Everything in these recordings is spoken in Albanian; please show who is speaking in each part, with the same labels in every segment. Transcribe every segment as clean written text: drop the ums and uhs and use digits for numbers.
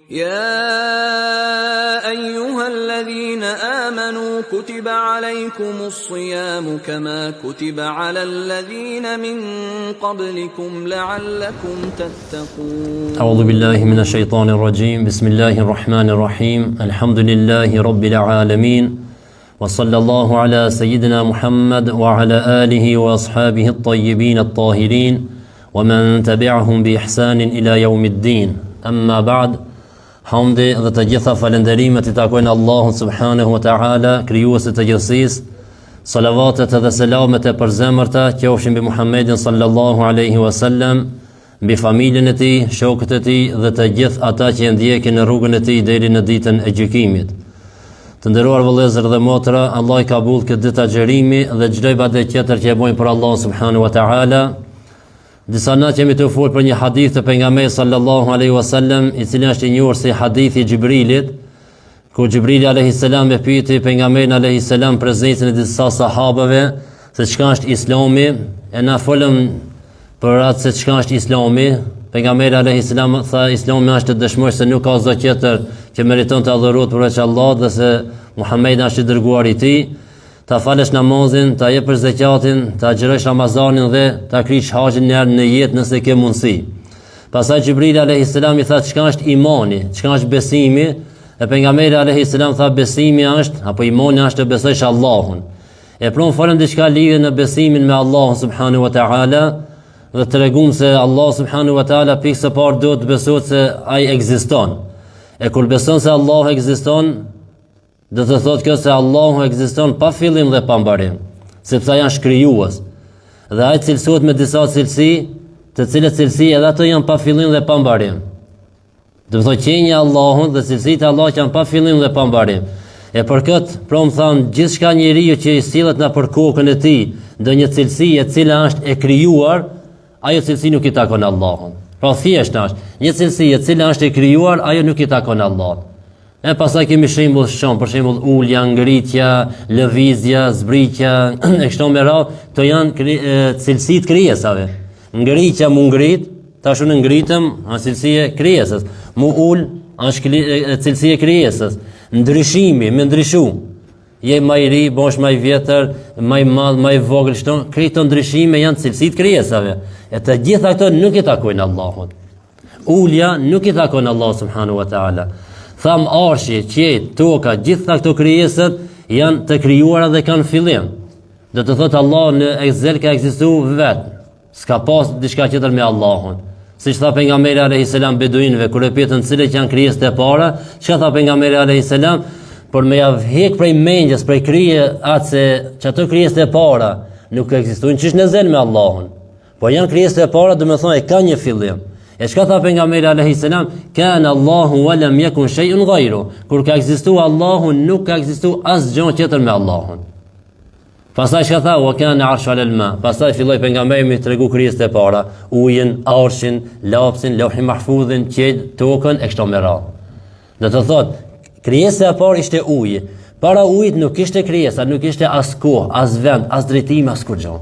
Speaker 1: يا أيها الذين آمنوا كتب عليكم الصيام كما كتب على الذين من قبلكم لعلكم تتقون.
Speaker 2: أعوذ بالله من الشيطان الرجيم. بسم الله الرحمن الرحيم. الحمد لله رب العالمين، وصلى الله على سيدنا محمد وعلى آله وأصحابه الطيبين الطاهرين ومن تبعهم بإحسان إلى يوم الدين. أما بعد. Hamdi dhe të gjitha falenderimet I takojnë Allahut subhanahu wa ta'ala, krijuesit të gjithësisë. Salavatet dhe selamet e përzemërta qofshin mbi Muhammedin sallallahu alaihi wasallam, mbi familjen e tij, shokët e tij dhe të gjithë ata që e ndjekin në rrugën e tij deri në ditën e gjykimit. Të nderuar vëllezër dhe motra, Allah I ka mbull këtë ditë agjerimi dhe çdo ibadet tjetër që e bojnë për Allah subhanahu wa ta'ala. Disa na që jemi të folë për një hadith të pejgamberit sallallahu alaihi wasallam, I cili është I njohur si hadithi Xhibrilit, ku Xhibrili alayhi salam e pyeti pejgamberin alayhi salam prezencën e disa sahabeve se çka është Islami, e na folëm për atë se çka është Islami. Pejgamberi alayhi salam tha Islami është të dëshmosh se nuk ka zot tjetër që meriton të adhurohet përveç Allahut dhe se Muhamedi është I dërguari I tij. Ta falësh namazin, ta jepësh zakatin, ta xhirosh Ramazanin dhe ta krish haxhin në jetë nëse ke mundësi. Pastaj Xhibrili alayhis salam I tha çka është imani, çka është besimi, e pejgamberi alayhis salam tha besimi është apo imani është të besosh Allahun. E pron folëm diçka lidhje në besimin me Allahun subhanahu wa taala dhe tregum se Allah subhanahu wa taala pikë së parë duhet të besohet se ai ekziston. E kur beson se Allah ekziston, do të thotë kjo se Allahu ekziston pa fillim dhe pa mbarim, sepse ai është krijues. Dhe ai cilësohet me disa cilësi, të cilat cilësi edhe ato janë pa fillim dhe pa mbarim. Do të thotë qenia e Allahut dhe cilësitë e Allahut janë pa fillim dhe pa mbarim. E për këtë, prom thon, gjithçka njeriu që I sillet na për kokën e tij, ndonjë cilësi e cila është e krijuar, ajo cilësi nuk I takon Allahut. Pra thjesht është një cilësi e cila është e krijuar, ajo nuk I takon Allahut. E pastaj kemi shembull shumë, për shembull ulja, ngritja, lëvizja, zbritja, e kështu me radhë, to janë cilësitë krijesave. Ngritja mu ngrit, tash unë ngritëm, është cilësi e krijesës. Mu ul, është cilësi e krijesës. Ndryshimi, me ndryshu. Je më I ri, bosh më I vjetër, më I madh, më I vogël, kështu, këto ndryshime janë cilësitë krijesave. E të gjitha këto nuk I takojnë Allahut. Ulja nuk I takon Allahu subhanahu wa taala. Tham arshi, qejt, toka, gjitha këto krijesat janë të krijuara dhe kanë fillim. Do të thotë Allah në ezel ka ekzistuar vetë. S'ka pas diçka tjetër me Allahun. Siç tha pejgamberi alayhis salam beduinëve kur e pyetën cilët janë krijesat e para, çka tha pejgamberi alayhis salam, por me ia vjek prej mendjes, prej krije atë se çato krijesat e para nuk ekzistojnë çish në zel me Allahun. Po janë krijesat e para, do të thonë e kanë një fillim. E çka tha pejgamberi alayhis salam, kana Allahu wa lam yakun shay'un ghayru. Kur ka ekzistuar Allahu, nuk ka ekzistuar asgjë tjetër me Allahun. Pastaj çka tha, wa kana arshu 'ala al-ma. Pastaj filloi pejgamberi me tregu krijesat e para, ujin, arshin, lapsin, lauhin mahfudhin, qejt, tokën e kështu me radhë. Do të thotë, krijesa e parë ishte uji. Para ujit nuk kishte krijesa, nuk kishte as kohë, as vend, as drejtim, as kurrë.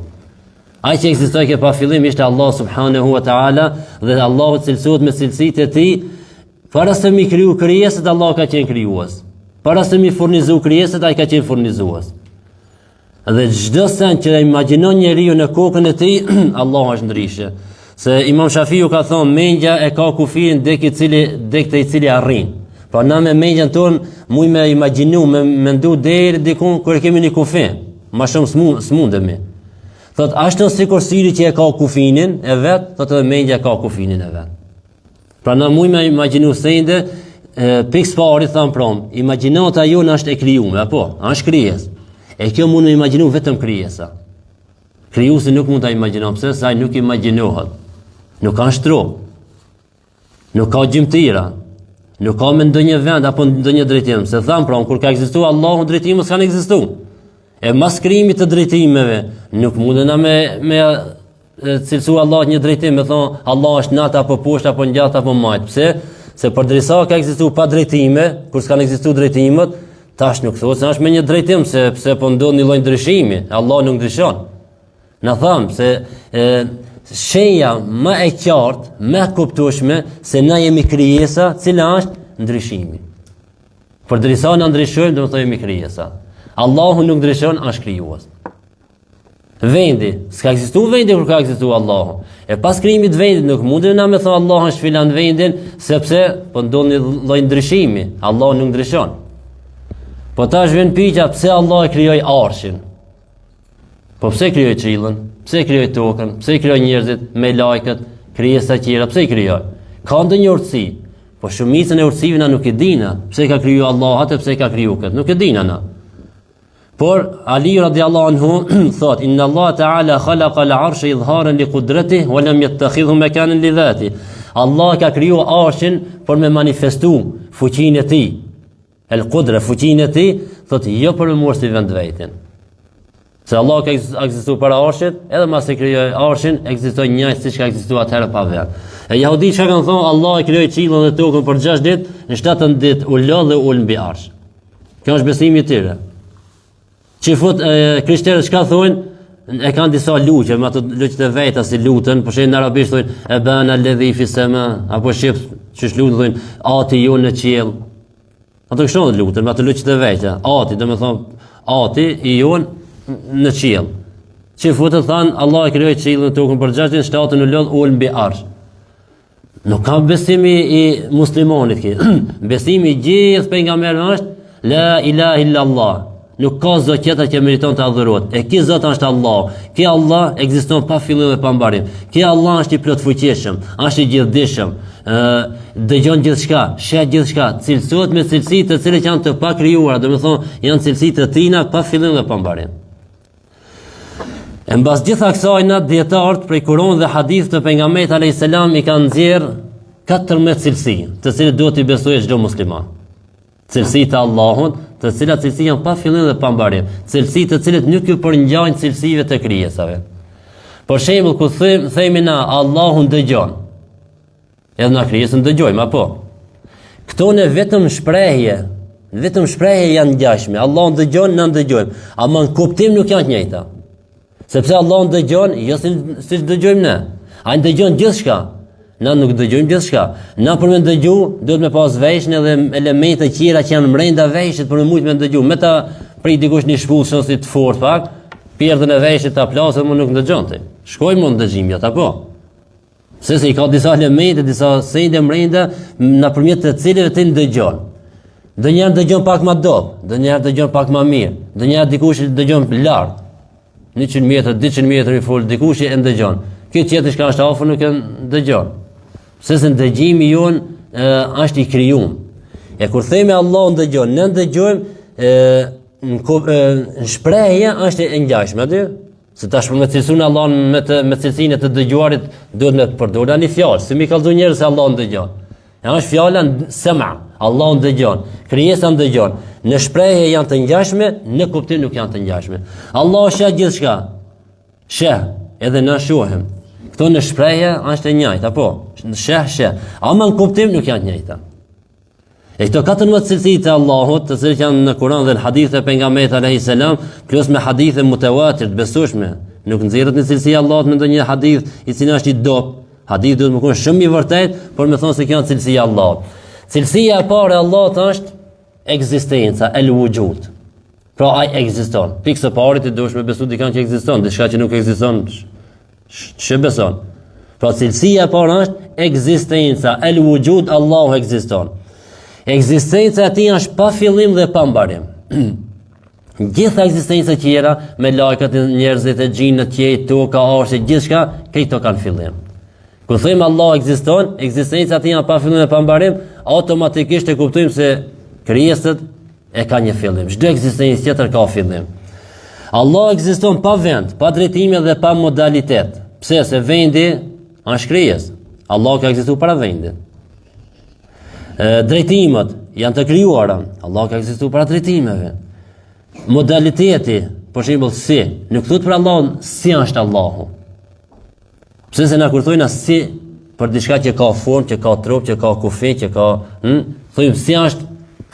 Speaker 2: Ai që ekzistoi që pa fillim ishte Allah subhanahu wa taala dhe Allahu cilësohet me cilësitë e tij. Para se mi kriju krijesat, Allah ka qenë krijues. Para se mi furnizu krijesat, ai ka qenë furnizues. Dhe çdo sen që imagjinon njeriu në kokën e tij, Allah është ndryshe. Se Imam Shafiu ka thonë, mendja e ka kufirin dek te I cili arrin. Pra na me mendjen tonë muj me imagjinu, me mendu deri diku kur kemi një kufi. Ma shumë smundemi. Thot, ashtë në sikur syri që e ka kufinin e vetë, thot edhe mendja ka kufinin e vetë. Pra në muj me imaginu sende, pikës pari thamë prom, imaginata jonë është e krijume, apo, është krijes. E kjo mund me imaginu vetëm krijesa. Krijuesi nuk mund ta imagjino, pse sa ai nuk imagjinohet. Nuk ka shtrup. Nuk ka gjymtyra. Nuk ka me ndonjë vend apo ndonjë drejtim. Se thamë prom, kur ka ekzistuar Allahu, drejtimet s'kan ekzistuar. E mas krijimit të drejtimeve, nuk mundena me cilësu Allah një drejtim, me thonë Allah është natë apo poshtë apo ngjatë apo majtë. Pse? Se përderisa ka ekzistuar pa drejtime, kur s'kan ekzistuar drejtimet, tash nuk thotë se është me një drejtim, pse po ndodh një lloj ndryshimi, Allah nuk ndryshon. Na thamë se shenja më e qartë, më e kuptueshme se na jemi krijesa, cila është ndryshimi. Por derisa na ndryshojmë, do të thojmë krijesa. Allahu nuk ndryshon, është krijues. Vendi, s'ka ekzistuar vendi kur ka ekzistuar Allahu. E pas krijimit të vendit nuk mundem na me thonë Allahu është filan vendin, sepse po ndodh një lloj ndryshimi. Allahu nuk ndryshon. Po tash vjen pyetja, pse Allah e krijoi arshin? Po pse krijoi qiellin? Pse krijoi tokën? Pse krijoi njerëzit, me lajket, krijesa të tjera? Pse i krijoi? Ka ndonjë urtësi? Po shumicën e urtësive na nuk e dina. Pse ka krijuar Allahu atë, pse ka krijuar këtë? Nuk e dina na. Por Ali radiallahu anhu thot, inna Allah ta'ala khalaqa al-arsha idharan li qudratihi wa lam yattakhidhu makanan li dhatihi. Allah ka krijuar arshin për me manifestu fuqinë e tij. El-qudra, fuqinë e tij, thot jo për me morë si vend vetin. Se Allah ka ekzistuar para arshit, edhe mas e krijoi arshin, ekzistoi njëjtë siç ka ekzistuar atëherë pa vend. E jahudit çka kanë thonë, Allah e krijoi qiellin dhe tokën për 6 ditë, në 7 ditë u lë dhe ul mbi arsh. Kjo është besimi i tyre. Që fut krishterët çka thonë, e kanë disa luqe, me ato luqet e veta si lutën, por në arabisht thonë e bana alladhi fi sama, apo shif çish lutën thonë ati ju në qiell. Ato kështu lutën, me ato luqet e veta. Ati, domethënë ati i jon në qiell. Që futet thanë Allah e krijoi qiellin dhe tokën për 6 ditë, 7 në lodh ul mbi arsh. Nuk ka besimi i muslimanit këtu. Besimi i gjithë pejgamberëve është la ilaha illa Allah. Nuk ka zot tjetër që meriton të adhurohet. E ky zot është Allah. Ky Allah ekziston pa fillim dhe pa mbarim. Ky Allah është i plot fuqishëm, është i gjithdijshëm. Dëgjon gjithçka, sheh gjithçka, cilësohet me cilësi të cilat janë të pakrijuara, domethënë janë cilësi të tina pa fillim dhe pa mbarim. E mbas gjitha kësajna, dietarët prej Kur'anit dhe hadith të pejgamberit alayhis salam i kanë nxjerr 14 cilësi, të cilat duhet i besojë çdo musliman. Cilësi të Allahut, të cilat cilësi janë pa fillim dhe pa mbarim, cilësi të cilat nuk ju përngjajnë cilësive të krijesave. Për shembull, ku themi na Allahu ndëgjon, edhe na krijesën dëgjojmë apo? Këto në vetëm shprehje janë ngjashme. Allahu ndëgjon, na ndëgjojmë, ama në kuptim nuk janë të njëjta. Sepse Allahu ndëgjon, jo siç dëgjojmë ne. Ai ndëgjon gjithçka. Na nuk dëgjojmë gjithçka. Na për me ndëgju, duhet me pas veshën edhe elemente tjera që janë brenda veshit për me mujt me ndëgju. Me ta prit dikush një shpullë si të fortë pak, pjerdhën e veshit ta plasë, më nuk ndëgjonte. Shkojmë në ndëgjim jot apo? Se i ka disa elemente, disa sende brenda nëpërmjet të cilëve ti ndëgjon. Ndonjëherë dëgjon pak më dobë, ndonjëherë dëgjon pak më mirë, ndonjëherë dikush dëgjon lart. 100 metra, 200 metra i fol, dikush e ndëgjon. Këtë tjetër që është afër nuk e ndëgjon. Sepse ndëgjimi jon është i krijuar. E kur themi Allahu ndëgjon, ne ndëgjojmë në shprehje është e ngjashme aty. Se tash për me cilësuar Allahun me cilësinë të dëgjuarit duhet me përdorur një fjalë, si mi kallëzon njerëz se Allahu ndëgjon. Është fjala sema, Allahu ndëgjon, krijesa ndëgjon. Në shprehje janë të ngjashme, në kuptim nuk janë të ngjashme. Allahu sheh gjithçka. Sheh, edhe na shohim. Këto në shprehje është e njëjta, apo? Sheh, ama në kuptim nuk janë të njëjta. E këto 14 cilësi të Allahut, të cilat janë në Kur'an dhe në hadith e pejgamberit alayhis salam, plus me hadithe mutawatir të besueshme, nuk nxjerrët në cilësi e Allahut me ndonjë hadith i cili është i dobët. Hadith duhet të qenë shumë i vërtet, por më thonë se kjo është cilësia e Allahut. Cilësia e parë e Allahut është ekzistenca, el-wujud. Pra ai ekziston. Pikë së pari ti duhesh me besu dikan që ekziston, diçka që nuk ekziston, ç'e beson? Pra cilësia e parë është ekzistenca, el-wujud, Allahu ekziston. Ekzistenca e tij është pa fillim dhe pa mbarim. Gjitha ekzistenca e tjera, me lajkat e njerëzit, e xhinët, qiejt, toka, arshi, gjithçka, këto kanë fillim. Kur themi Allah ekziston, ekzistenca e tij pa fillim dhe pa mbarim, automatikisht e kuptojmë se krijesat e kanë një fillim. Çdo ekzistencë tjetër ka fillim. Allah ekziston pa vend, pa drejtime dhe pa modalitet. Pse? Se vendi është krijesë. Allah ka ekzistuar para vendit. Drejtimet janë të krijuara. Allah ka ekzistuar para drejtimeve. Modaliteti, për shembull si, nuk thotë për Allahun si është Allahu. Pse se na kur thojnë si për diçka që ka formë, që ka trup, që ka kufi, që ka, thojmë si është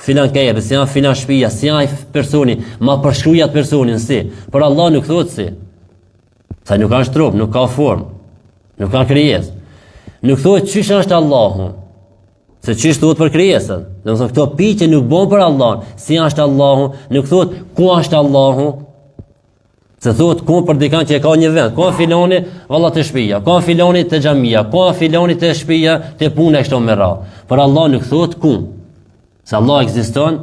Speaker 2: filan kajebe, si janë filan shtëpia, si janë personi, ma përshkruajat personin si. Por Allah nuk thotë si. Sa nuk ka trup, nuk ka formë, nuk ka krijesë. Nuk thotë çish është Allahu. Se çish thuhet për krijesën. Domethënë këto piqe nuk bën për Allahun. Si është Allahu, nuk thuhet ku është Allahu. Se thuhet ku për dikant që e ka një vend. Ku filoni, valla te shtëpia. Ku filoni te xhamia. Ku filoni te shtëpia, te puna kështu me radhë. Për Allah nuk thuhet ku. Se Allah ekziston,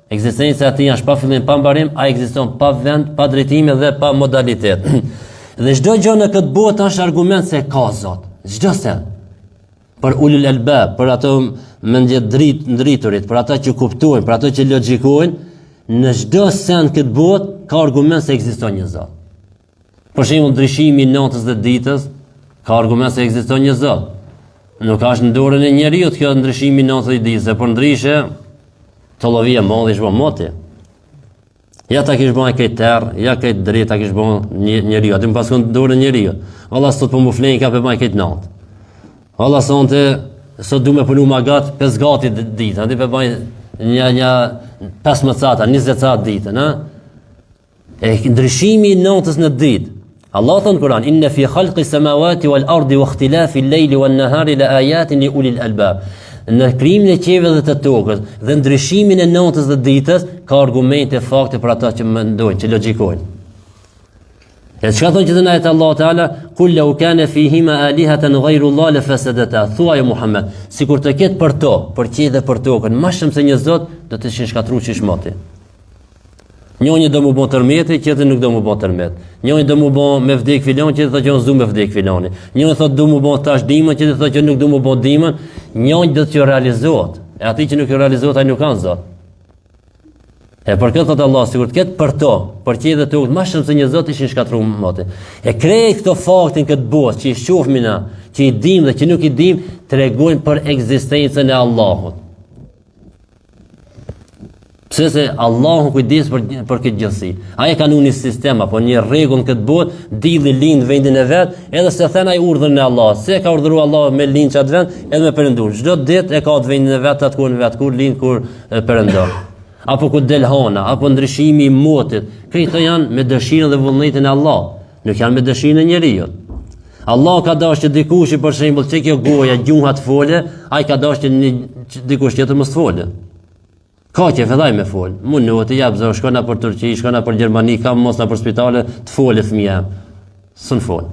Speaker 2: ekzistenca e tij është pa fillim pa mbarim, ai ekziston pa vend, pa drejtime dhe pa modalitet. Dhe çdo gjë në këtë botë është argument se ka Zot. Çdo sen. Për ulul albab, për ato mendje ndriturit, për ata që kuptojnë, për ato që logjikojnë, në çdo sen këtë botë ka argument se ekziston një Zot. Për shembull, ndryshimi i natës dhe ditës ka argument se ekziston një Zot. Nuk është në dorën e njeriu kjo ndryshimi i natës dhe ditës, por ndryshe tollovia modhi është bën moti. Ja ta kish bën këtë terr, ja këtë drejt ta kish bën njeriu, aty pas kon dorën e njeriu. Allah sot po më flen ka pe më këtë natë. Allah sonte sot du me punu ma gatë 5 gati ditë, aty pe baj një 15 cata, 20 cata ditë, na? E ndryshimi i natës në ditë. Allah thon Kur'an, inna fi khalqi samawati wal ardi wa ikhtilafi al-layli wan nahari la ayatin li ulil albab. Në krijimin e qiellit dhe të tokës dhe ndryshimin e natës dhe ditës ka argumente fakte për ata që mendojnë, që logjikojnë. E çka thonë që të najtë Allah Teala, kul law kana fihima alihatan ghayru Allah la fasadata. Thuaj Muhammed, sikur të ketë për to, për qiell dhe për tokën, më shumë se një Zot, do të ishin shkatruar çishmoti. Njëri do më bën tërmeti, tjetri nuk do më bën tërmet. Njëri do më bën me vdek filon, tjetri thotë që unë s'du me vdek filoni. Njëri thotë do më bën tash dimën, tjetri thotë që nuk do më bën dimën. Njëri do të realizohet. E aty që nuk e realizohet ai nuk ka Zot. E për këtë thotë Allah, sikur të ketë për to, për qiell dhe tokë, më shumë se një Zot ishin shkatruar moti. E krejt këto faktin këtë botë që i shohim na, që i dim dhe që nuk i dim, tregojnë për ekzistencën e Allahut. Pse se Allahu kujdes për këtë gjësi. Ai ka një sistem apo një rregull në këtë botë, dilli lind vendin e vet, edhe se thën ai urdhën e Allah. Se ka urdhëruar Allah me lind çat vend, edhe me perëndur. Çdo ditë e ka atë vendin e vet, atë ku në vet, kur lind, kur perëndon. Apo ku del hona, apo ndryshimi i motit. Këto janë me dëshirën dhe vullnetin e Allah, nuk janë me dëshirën e njeriu. Allah ka dashur që dikush për shembull që kjo goja gjuha të fole, ai ka dashur që dikush tjetër mos fole. Ka që fillaj me fol. Mundohet të jap zor, shkona për Turqi, shkona për Gjermani, kam mos na për spitale të folë fëmia. S'un fol.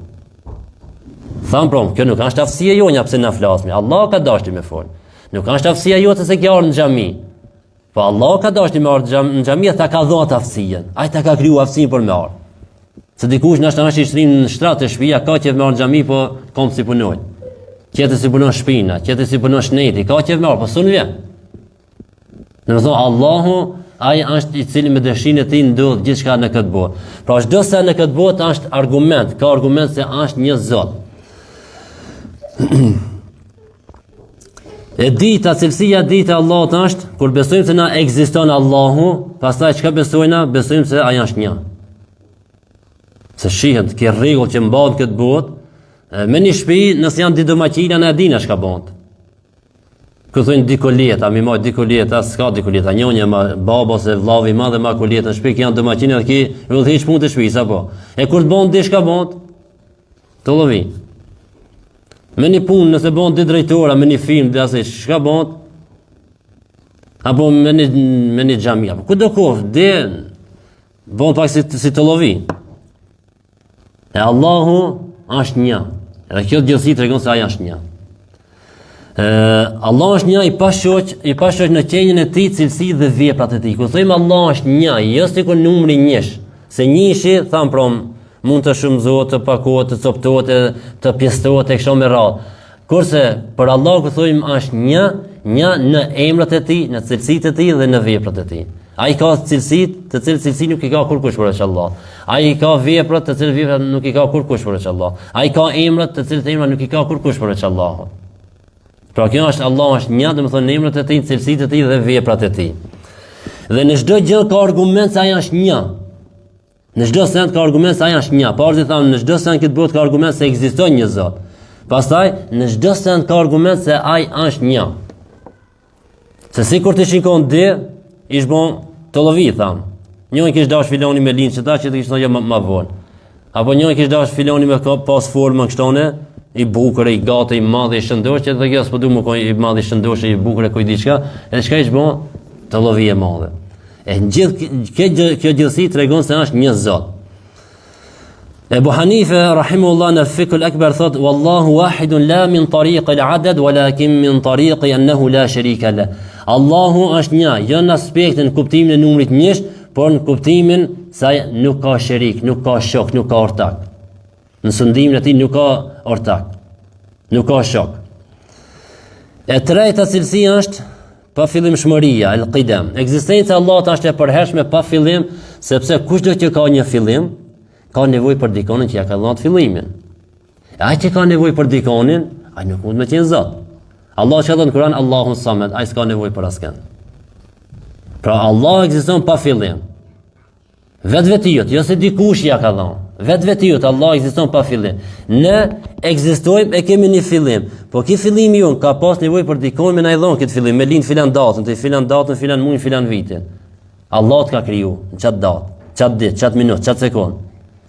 Speaker 2: Tham prom, kjo nuk është aftësia jonja pse na flasmi. Allah ka dashur me fol. Nuk është aftësia jote se ke ardhur në xhami. Po Allah ka dashur me ardhur në xhami, ta ka dhënë aftësinë. Ai ta ka kriju aftësinë për me ardhur. Se dikush na është i shtrim në shtrat të shtëpia, ka që me ardhur në xhami, po kom si punoj. Qetë si punon shpina, qetë si punon shneti, ka që me ardhur, po s'un vjen. Në thonë Allahu, ai është i cili me dëshirën e tij ndodh gjithçka në këtë botë. Pra çdo sa në këtë botë është argument, ka argument se është një Zot. E dita, cilësia dita Allahut është kur besojmë se na ekziston Allahu, pastaj çka besojna? Besojmë se ai është një. Se shihet që rregull që mbahet këtë botë, me një shtëpi, nëse janë di domaqina na dinë çka bën. Këthojnë dikoleta, mi ma dikoleta, s'ka dikoleta, njonja ma baba ose vllavi ma dhe ma koleta në shpik janë domaqine dhe ki vëllheq punë të shpisa, po. E kur të bon dish ka bon, të lovi. Me një punë, nëse bon di drejtora, me një film, dhe asë shka bon, apo me një xhami, apo ku do kohë, dhe bon pak si të lovi. E Allahu është një, edhe kjo të gjësi të regon se aja është një. Allah është një i pashoq në qenjën e tij, cilësi dhe veprat e tij. Kur thojmë Allah është një, jo sikur numri njësh. Se njëshi, tham prom, mund të shumëzohet, të pakohet, të coptohet, të pjestohet e kështu me radhë. Kurse për Allah kur thojmë është një në emrat e tij, në cilësitë e tij dhe në veprat e tij. Ai ka cilësitë, të cilët cilësi nuk i ka kurkush përveç Allah. Ai ka veprat, të cilët veprat nuk i ka kurkush përveç Allah. Ai ka emrat, të cilët emra nuk i ka kurkush përveç Allahut. Pra kjo është Allah është një, domethënë në emrat e tij, cilësitë e tij dhe veprat e tij. Dhe në çdo gjë ka argument se ai është një. Në çdo send ka argument se ai është një. Parti thonë në çdo send këtë botë ka argument se ekziston një Zot. Pastaj në çdo send ka argument se ai është një. Se sikur të shikon di, ish bon të llovi tham. Njëri kish dash filoni me lind çeta që të kishte thonë më vonë. Apo njëri kish dash filoni me pas formën kështone, i bukur, i gatë, i madh, i shëndosh, edhe kjo s'po du më i madh, i shëndosh, i bukur, kujt diçka, edhe çka i bën të llovi e madhe. E gjithë kjo gjithësi tregon se është një Zot. Ebu Hanife rahimahullah në Fiqh al-Akbar thot wallahu wahidun la min tariq al-adad walakin min tariq annahu la sharika la. Allahu është një, jo në aspektin kuptimin e numrit njësh, por në kuptimin se nuk ka sherik, nuk ka shok, nuk ka ortak. Në sundimin e tij nuk ka ortak, nuk ka shok. E treta cilësi është pa fillimshmëria, el-qidam. Ekzistenca e Allahut është e përhershme pa fillim, sepse kushdo që ka një fillim, ka nevojë për dikonin që ja ka dhënë fillimin. Ai që ka nevojë për dikonin, ai nuk mund të qenë Zot. Allah që thon në Kur'an Allahu Samad, ai s'ka nevojë për askën. Pra Allah ekziston pa fillim. Vetvetiu, jo se dikush ja ka dhënë. Vetvetiu, Allah ekziston pa fillim. Ne ekzistojmë e kemi një fillim. Po ky fillimi jon ka pas nevojë për dikonin me na i dhon këtë fillim, me lind filan datën, filan muajin, filan vitin. Allah të ka kriju në çat datë, çat ditë, çat minutë, çat sekond.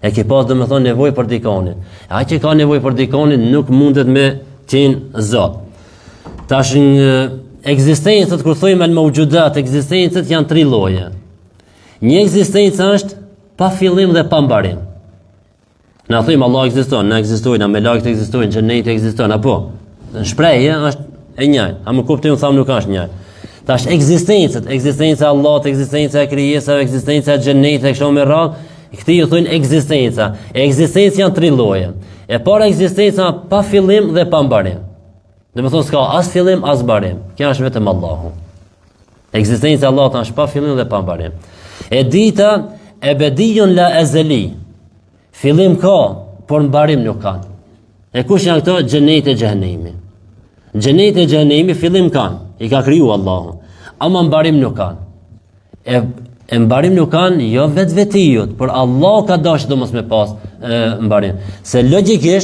Speaker 2: E ke pas do me thonë nevojë për dikonin. Ai që ka nevojë për dikonin nuk mundet me qenë Zot. Tash në ekzistencët, kur thojmë al-mawjudat, ekzistencët janë 3 lloje. Një ekzistencë është pa fillim dhe pa mbarim. Na thojmë Allah ekziston, na ekzistojnë, me lagët ekzistojnë, xheneti ekziston, apo në shprehje është e njëjtë. A më kuptoni, tham nuk është njëjtë. Tash ekzistencët, ekzistenca e Allahut, ekzistenca e krijesave, ekzistenca e xhenetit, kështu me radhë, këti ju thonë ekzistenca. Ekzistenca janë 3 lloje. E para ekzistenca pa fillim dhe pa mbarim. Do të thonë s'ka as fillim as mbarim. Kjo është vetëm Allahu. Ekzistenca e Allahut është pa fillim dhe pa mbarim. E dita ebediyun la azali. Fillim ka, por mbarim nuk ka. E kush janë këto? Xheneti e xhenemi. Xheneti e xhenemi fillim kanë, i ka kriju Allahu. Ama mbarim nuk kanë. E mbarim nuk kanë jo vetvetijut, por Allah ka dashur domos me pas mbarim. Se logjika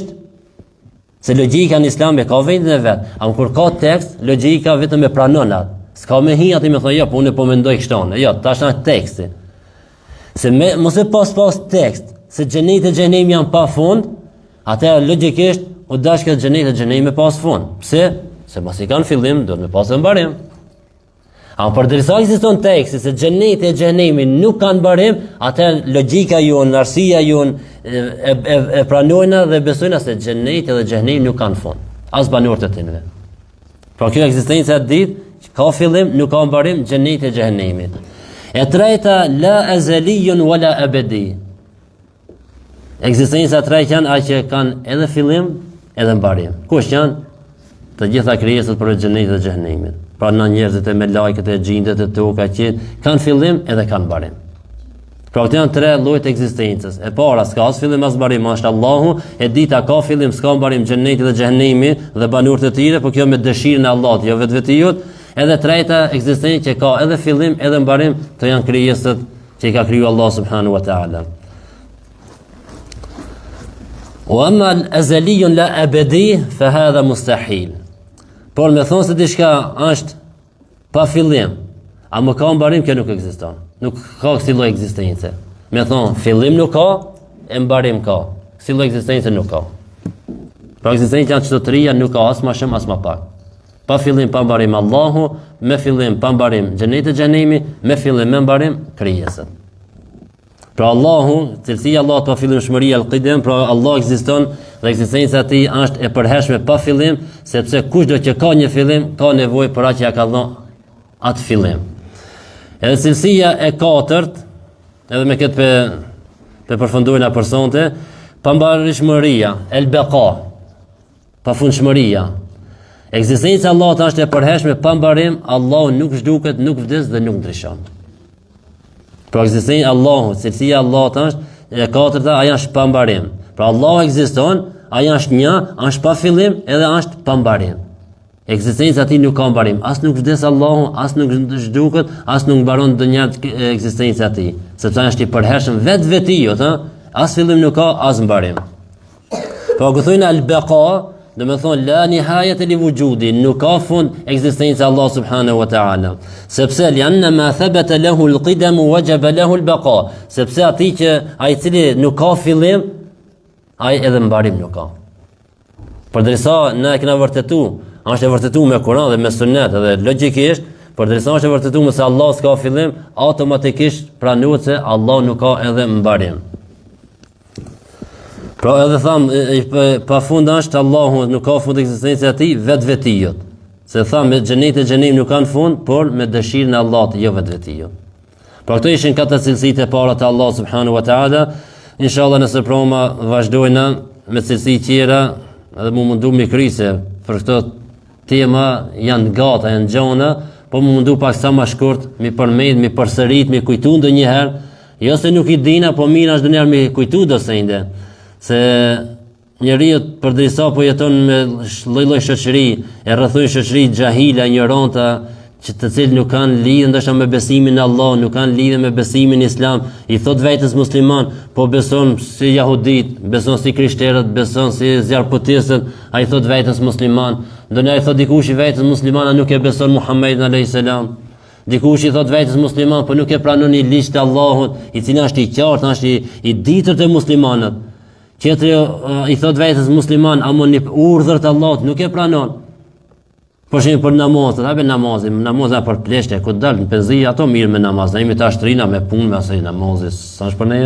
Speaker 2: në Islam e ka vendin e vet. Am kur ka tekst, logjika vetëm e pranon atë. S'ka me hi aty me thonë jo, po unë po mendoj kështu. Jo, tash është teksti. Se mos e pas tekst, se xheneti e xhenemi janë pa fund, atëherë logjikisht u dash që xheneti e xhenemi pas fund. Pse? Se mos i kanë fillim, duhet me pas mbarim. Ama përderisa ekziston teksti se xheneti e xhenemi nuk kanë mbarim, atëherë logjika jon, arsia jon e pranojnë dhe besojnë se xheneti dhe xhenemi nuk kanë fund. As banorët e tyre. Pra kjo ekzistenca e ditë ka fillim, nuk ka mbarim, xheneti e xhenemi. E treta la azaliyun wala abadi. Ekzistenca e tretë janë aq që kanë edhe fillim, edhe mbarim. Kush janë? Të gjitha krijesat për xhenetin dhe xhenemin. Pra në njerëzit e me lajket e gjindet e toka që kanë fillim edhe kanë mbarim. Pra këto janë 3 llojet e ekzistencës. E para s'ka as fillim as mbarim, është Allahu. E dita ka fillim, s'ka mbarim, xheneti dhe xhenemi dhe banorët e tij, por kjo me dëshirën e Allahut, jo vetvetijut. Edhe treta ekzistencë që ka edhe fillim edhe mbarim, to janë krijesat që i ka kriju Allah subhanahu wa taala. Wa amma al-azaliyun la abadi fa hadha mustahil. Por me thonë se diçka është pa fillim, a më ka mbarim, kjo nuk ekziston. Nuk ka kësi lloj ekzistence. Me thonë, fillim nuk ka, e mbarim ka. Kësi lloj ekzistence nuk ka. Pra ekzistenca janë çdo tria, nuk ka as më shumë as më pak. Pa fillim, pa mbarim Allahu, me fillim, pa mbarim xheneti xhenemi, me fillim, me mbarim krijesat. Pra Allahu, cilësia Allahut pa fillimshmëria al-qidam, pra Allah ekziston dhe ekzistenca e tij është e përhershme pa fillim, sepse kushdo që ka një fillim ka nevojë për atë që ja ka dhënë atë fillim. Edhe cilësia e katërt, edhe me këtë pe përfundojna për sonte, pambarishmëria, el-baqa, pafundshmëria. Ekzistenca e Allahut është e përhershme pa mbarim, Allahu nuk zhduket, nuk vdes dhe nuk ndryshon. Pra ekzistenca e Allahut, cilësia e Allahut është e katërta, ajo është pa mbarim. Pra Allahu ekziston, ajo është një, është pa fillim edhe është pa mbarim. Ekzistenca e tij nuk ka mbarim, as nuk vdes Allahu, as nuk zhduket, as nuk mbaron ndonjë ekzistenca e tij, sepse është i përhershëm vetvetiu, as fillim nuk ka, as mbarim. Pra kur thonë al-baqa, do të thonë la nihayata li wujudi, nuk ka fund ekzistenca Allah subhanahu wa ta'ala. Sepse lianna ma thabata lahu al-qidam wajaba lahu al-baqa. Sepse aty që ai cili nuk ka fillim, ai edhe mbarim nuk ka. Përderisa ne e kena vërtetu, është e vërtetu me Kur'an dhe me Sunet, edhe logjikisht, përderisa është e vërtetu se Allah s'ka fillim, automatikisht pranohet se Allah nuk ka edhe mbarim. Pra edhe tham, pa fund është Allahu nuk ka fund ekzistencë e tij vetvetiut. Se tham me xhenet e xhenem nuk kanë fund, por me dëshirën e Allahut, jo vetvetiut. Pra këto ishin katër cilësitë e para të Allah subhanahu wa taala. Inshallah nëse proma vazhdojna me cilësi tjera, edhe mu mundu me kryse për këto tema janë gata, janë gjona, po mu mundu pak sa ma shkurt, mi përmend, mi përsërit, mi kujtu ndonjëherë, jo se nuk i dina, po mirë është ndonjëherë mi kujtu dosende. Se njeriu përderisa po jeton me lloj-lloj shoqëri, e rrethoj shoqëri xahila, ignoranta, që të cilë nuk kanë lidhje ndoshta me besimin në Allah, nuk kanë lidhje me besimin në Islam, i thot vetes musliman, po beson si jahudit, beson si krishterët, beson si zjarputistët, ai thot vetes musliman. Ndonjëherë thot dikush i vetes musliman, a nuk e beson Muhamedit alayhis salam. Dikush i thot vetes musliman, po nuk e pranon i ligj të Allahut, i cili është i qartë, është i ditër të muslimanët. Tjetri i thot vetes musliman, ama në urdhër të Allahut nuk e pranon. Por shem për namazet, apo namazet për pleshte, ku dal në penzi ato mirë me namaz, ne jemi të ashtrina me punë me asaj namazi, sa është për ne?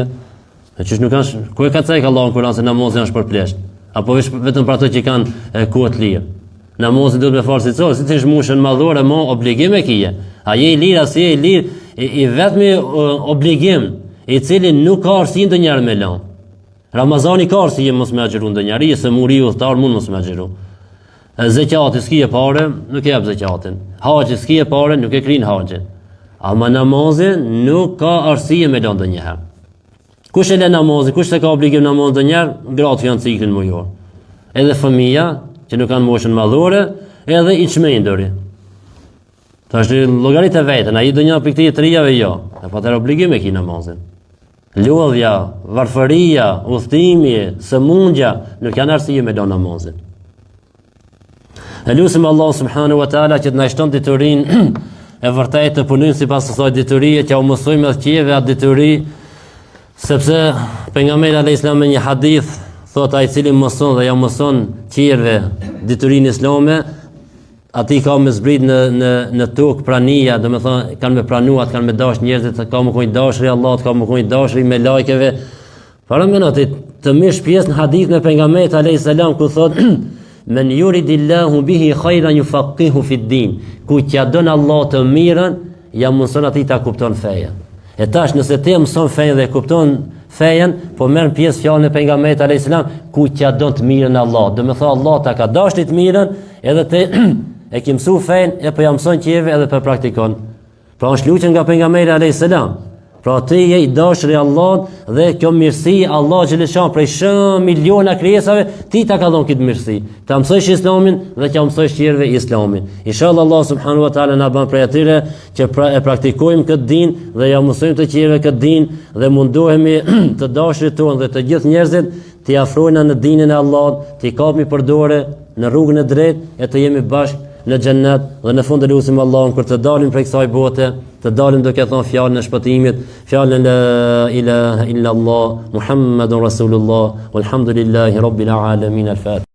Speaker 2: E çish nuk kanë, ku e ka thënë Allahu në Kur'an se namazi është për plesht? Apo vetëm për ato që kanë kohë të lirë. Namazi duhet me falë si ti shmushën madhore, mo obligim e kije. A je i lirë, as je i lirë, i vetmi obligim, i cili nuk ka arsye ndonjëherë me lënë. Ramazani ka arsye mos me agjëru ndonjëherë, se muri udhëtar mund mos me agjëru. Zekati s'ki e pare, nuk e jep zekatin. Haxhi s'ki e pare, nuk e krin haxhin. Ama namazi nuk ka arsye me lënë ndonjëherë. Kush e lë namazin, kush se ka obligim namaz ndonjëherë, gratë janë ciklin mujor. Edhe fëmia që nuk kanë moshën madhore, edhe i çmenduri. Tash llogaritë vetën, ai do një pikë të rijave jo. Apo atë obligim e ki namazin. Lodhja, varfëria, udhtimi, sëmundja nuk janë arsye me lënë namazin. E lusim Allah subhanahu wa taala që të na shton diturinë e vërtetë të punojmë sipas asaj diturie që u mësojmë edhe qieve atë dituri, sepse pejgamberi alayhis salam në një hadith thot ai i cili mëson dhe ja mëson qierve diturinë islame, ati ka me zbrit në tokë prania, do të thonë kanë me pranuar, kanë me dash njerëzit, ka më kujt dashuri Allahut, ka më kujt dashuri me lajkeve. Para më natë të mish pjesë në hadith me pejgamberin alayhis salam ku thot men yuridillahu bihi khayran yufaqihu fi din. Ku t'ja don Allah të mirën, ja mëson atij ta kupton fejen. E tash nëse ti mëson fejen dhe kupton fejen, po merr pjesë fjalën e pejgamberit alayhis salam, ku t'ja don të mirën Allah. Do të thotë Allah ta ka dashur të mirën, edhe te e ke mësuar fejen, e po ja mëson qeve edhe po praktikon. Pra është luçën nga pejgamberi alayhis salam. Pra ti je i dashur i Allahut dhe kjo mirësi Allah xheleshan prej shumë miliona krijesave ti ta ka dhënë këtë mirësi. Ta mësojsh Islamin dhe ta mësojsh tjerëve Islamin. Inshallah Allah subhanahu wa taala na bën prej atyre që e praktikojmë këtë din dhe ja mësojmë të tjerëve këtë din dhe mundohemi të dashurit tonë dhe të gjithë njerëzit të afrojnë në dinin e Allahut, të kapmi për dorë në rrugën e drejtë e të jemi bashkë në xhennet dhe në fund e lutim Allahun kur të dalim prej kësaj bote, të dalim duke thënë fjalën e shpëtimit, fjalën la ilaha illa Allah, Muhammedun Rasulullah, walhamdulillahi rabbil alamin. Al-Fatiha.